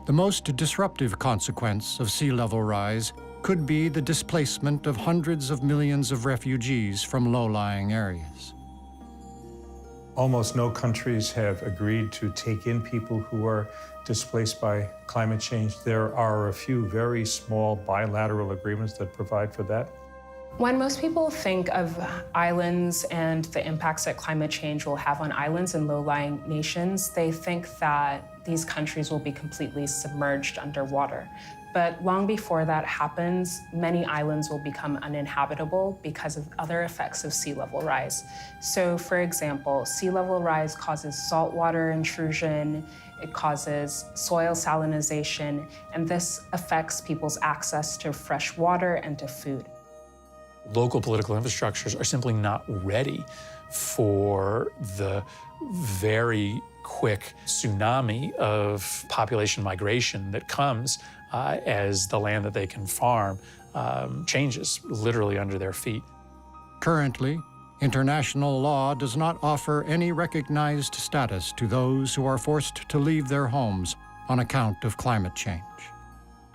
The most disruptive consequence of sea level rise could be the displacement of hundreds of millions of refugees from low-lying areas. Almost no countries have agreed to take in people who are displaced by climate change. There are a few very small bilateral agreements that provide for that. When most people think of islands and the impacts that climate change will have on islands and low-lying nations, they think that these countries will be completely submerged underwater. But long before that happens, many islands will become uninhabitable because of other effects of sea level rise. So, for example, sea level rise causes saltwater intrusion, it causes soil salinization, and this affects people's access to fresh water and to food. Local political infrastructures are simply not ready for the very quick tsunami of population migration that comes as the land that they can farm changes literally under their feet. Currently, international law does not offer any recognized status to those who are forced to leave their homes on account of climate change.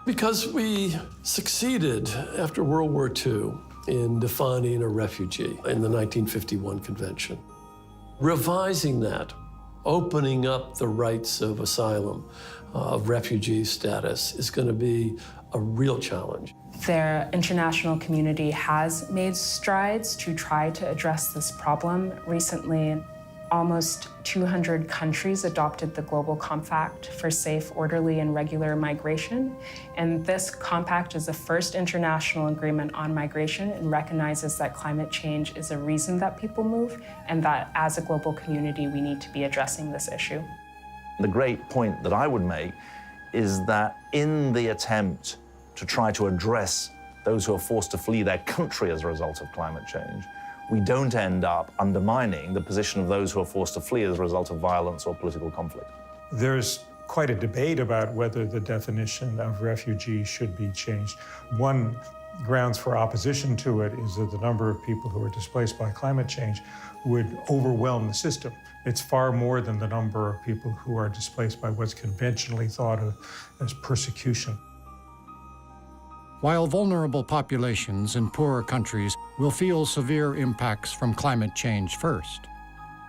Because we succeeded after World War II in defining a refugee in the 1951 Convention. Revising that, opening up the rights of asylum, of refugee status, is going to be a real challenge. The international community has made strides to try to address this problem. Recently, almost 200 countries adopted the Global Compact for Safe, Orderly, and Regular Migration. And this compact is the first international agreement on migration and recognizes that climate change is a reason that people move, and that as a global community, we need to be addressing this issue. The great point that I would make is that in the attempt to try to address those who are forced to flee their country as a result of climate change, we don't end up undermining the position of those who are forced to flee as a result of violence or political conflict. There's quite a debate about whether the definition of refugee should be changed. One grounds for opposition to it is that the number of people who are displaced by climate change would overwhelm the system. It's far more than the number of people who are displaced by what's conventionally thought of as persecution. While vulnerable populations in poorer countries will feel severe impacts from climate change first,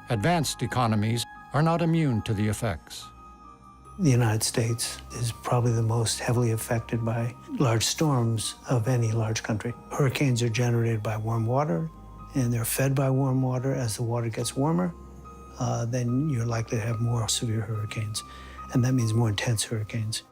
advanced economies are not immune to the effects. The United States is probably the most heavily affected by large storms of any large country. Hurricanes are generated by warm water, and they're fed by warm water. As the water gets warmer, then you're likely to have more severe hurricanes, and that means more intense hurricanes.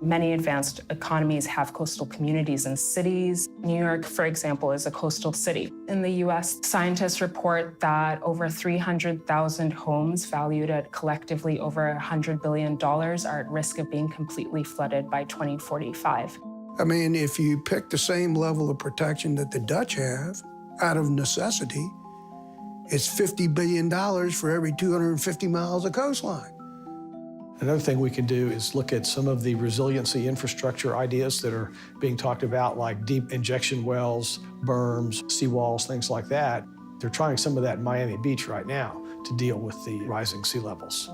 Many advanced economies have coastal communities and cities. New York, for example, is a coastal city. In the US, scientists report that over 300,000 homes valued at collectively over $100 billion are at risk of being completely flooded by 2045. I mean, if you pick the same level of protection that the Dutch have, out of necessity, it's $50 billion for every 250 miles of coastline. Another thing we can do is look at some of the resiliency infrastructure ideas that are being talked about, like deep injection wells, berms, seawalls, things like that. They're trying some of that in Miami Beach right now to deal with the rising sea levels.